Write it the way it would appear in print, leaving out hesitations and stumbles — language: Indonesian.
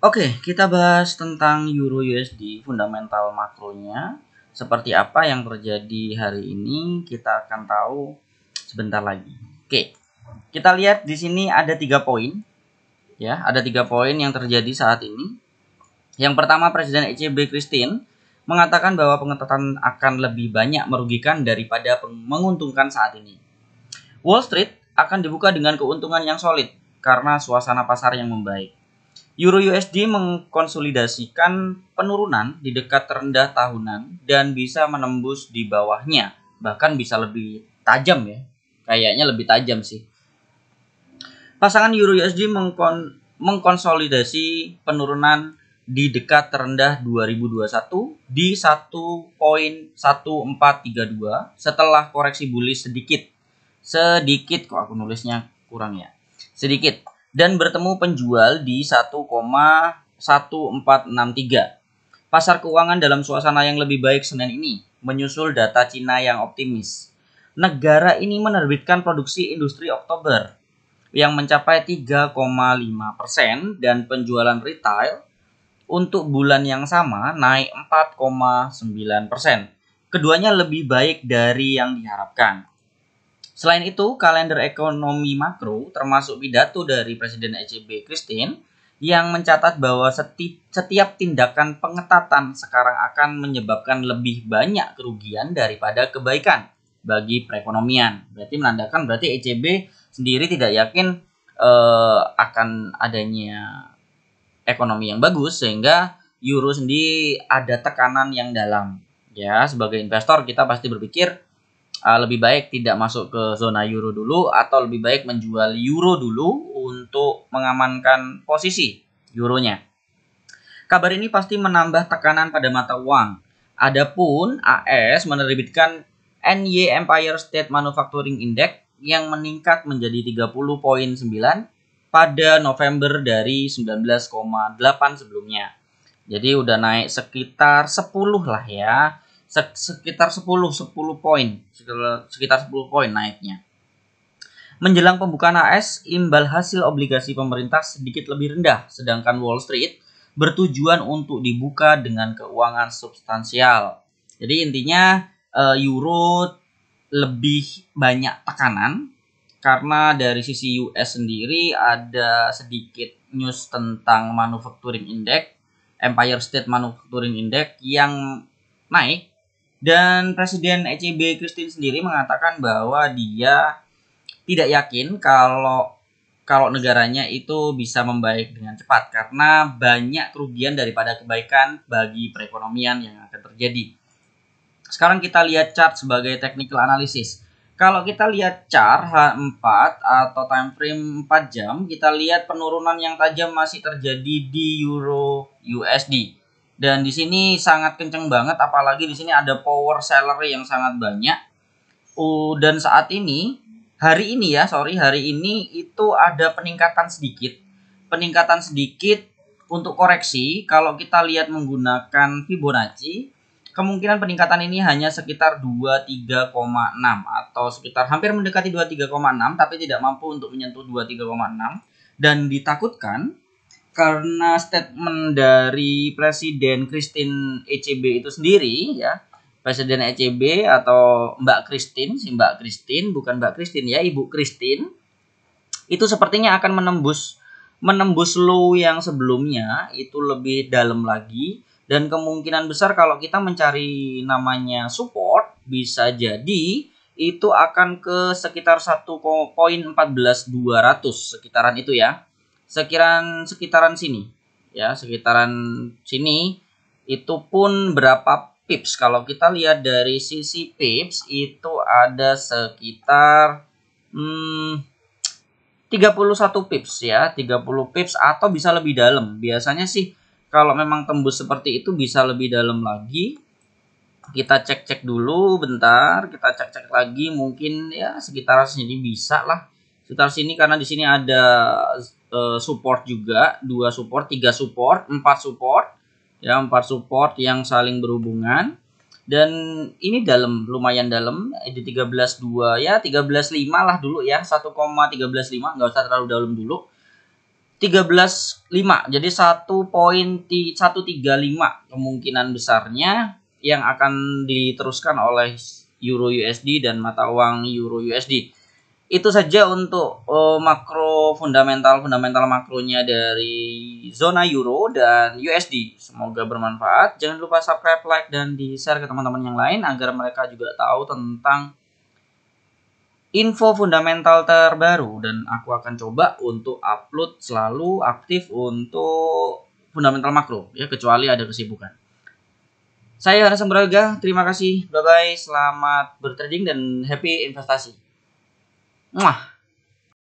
Oke, kita bahas tentang Euro USD fundamental makronya. Seperti apa yang terjadi hari ini kita akan tahu sebentar lagi. Oke, kita lihat di sini ada 3 poin. Ya, ada 3 poin yang terjadi saat ini. Yang pertama, Presiden ECB Christine mengatakan bahwa pengetatan akan lebih banyak merugikan daripada menguntungkan saat ini. Wall Street akan dibuka dengan keuntungan yang solid karena suasana pasar yang membaik. Euro USD mengkonsolidasikan penurunan di dekat terendah tahunan dan bisa menembus di bawahnya, bahkan bisa lebih tajam ya. Kayaknya lebih tajam sih. Pasangan Euro USD mengkonsolidasi penurunan di dekat terendah 2021 di 1.1432 setelah koreksi bullish sedikit kok aku nulisnya kurang ya. Sedikit dan bertemu penjual di 1,1463. Pasar keuangan dalam suasana yang lebih baik Senin ini menyusul data Cina yang optimis. Negara ini menerbitkan produksi industri Oktober yang mencapai 3,5% dan penjualan retail untuk bulan yang sama naik 4,9%. Keduanya lebih baik dari yang diharapkan. Selain itu, kalender ekonomi makro termasuk pidato dari Presiden ECB Christine yang mencatat bahwa setiap tindakan pengetatan sekarang akan menyebabkan lebih banyak kerugian daripada kebaikan bagi perekonomian. Berarti ECB sendiri tidak yakin akan adanya ekonomi yang bagus sehingga euro sendiri ada tekanan yang dalam. Ya, sebagai investor kita pasti berpikir lebih baik tidak masuk ke zona euro dulu atau lebih baik menjual euro dulu untuk mengamankan posisi euronya. Kabar ini pasti menambah tekanan pada mata uang. Adapun AS menerbitkan NY Empire State Manufacturing Index yang meningkat menjadi 30,9 pada November dari 19,8 sebelumnya. Jadi udah naik sekitar 10 lah ya. Sekitar 10 poin, sekitar 10 poin naiknya. Menjelang pembukaan AS, imbal hasil obligasi pemerintah sedikit lebih rendah, sedangkan Wall Street bertujuan untuk dibuka dengan keuangan substansial. Jadi intinya euro lebih banyak tekanan karena dari sisi US sendiri ada sedikit news tentang manufacturing index, Empire State Manufacturing Index yang naik. Dan Presiden ECB Christine sendiri mengatakan bahwa dia tidak yakin kalau negaranya itu bisa membaik dengan cepat karena banyak kerugian daripada kebaikan bagi perekonomian yang akan terjadi. Sekarang kita lihat chart sebagai technical analysis. Kalau kita lihat chart H4 atau time frame 4 jam, kita lihat penurunan yang tajam masih terjadi di Euro USD. Dan di sini sangat kenceng banget, apalagi di sini ada power seller yang sangat banyak. Dan saat ini, hari ini itu ada peningkatan sedikit untuk koreksi. Kalau kita lihat menggunakan Fibonacci, kemungkinan peningkatan ini hanya sekitar 23,6 atau sekitar hampir mendekati 23,6 tapi tidak mampu untuk menyentuh 23,6 dan ditakutkan karena statement dari Presiden Christine ECB itu sendiri ya. Presiden ECB atau Mbak Christine bukan Mbak Christine ya, Ibu Christine itu sepertinya akan menembus low yang sebelumnya itu lebih dalam lagi. Dan kemungkinan besar kalau kita mencari namanya support bisa jadi itu akan ke sekitar 1,14200 sekitaran itu ya. Sekitaran sini ya, sekitaran sini itu pun berapa pips. Kalau kita lihat dari sisi pips itu ada sekitar 31 pips ya, 30 pips atau bisa lebih dalam. Biasanya sih kalau memang tembus seperti itu bisa lebih dalam lagi. Kita cek dulu bentar, kita cek lagi mungkin ya sekitar sini bisa lah. Sekitar sini karena di sini ada support juga, 2 support, 3 support, 4 support. Ya, 4 support yang saling berhubungan. Dan ini lumayan dalam di 13.2 ya, 13.5 lah dulu ya, 1,13.5 nggak usah terlalu dalam dulu. 13.5. Jadi 1.135 kemungkinan besarnya yang akan diteruskan oleh Euro USD dan mata uang Euro USD. Itu saja untuk makro fundamental makronya dari zona Euro dan USD. Semoga bermanfaat. Jangan lupa subscribe, like, dan di-share ke teman-teman yang lain agar mereka juga tahu tentang info fundamental terbaru, dan aku akan coba untuk upload selalu aktif untuk fundamental makro ya, kecuali ada kesibukan. Saya Hanes Sembraga, terima kasih, bye bye, selamat bertrading dan happy investasi. Muah.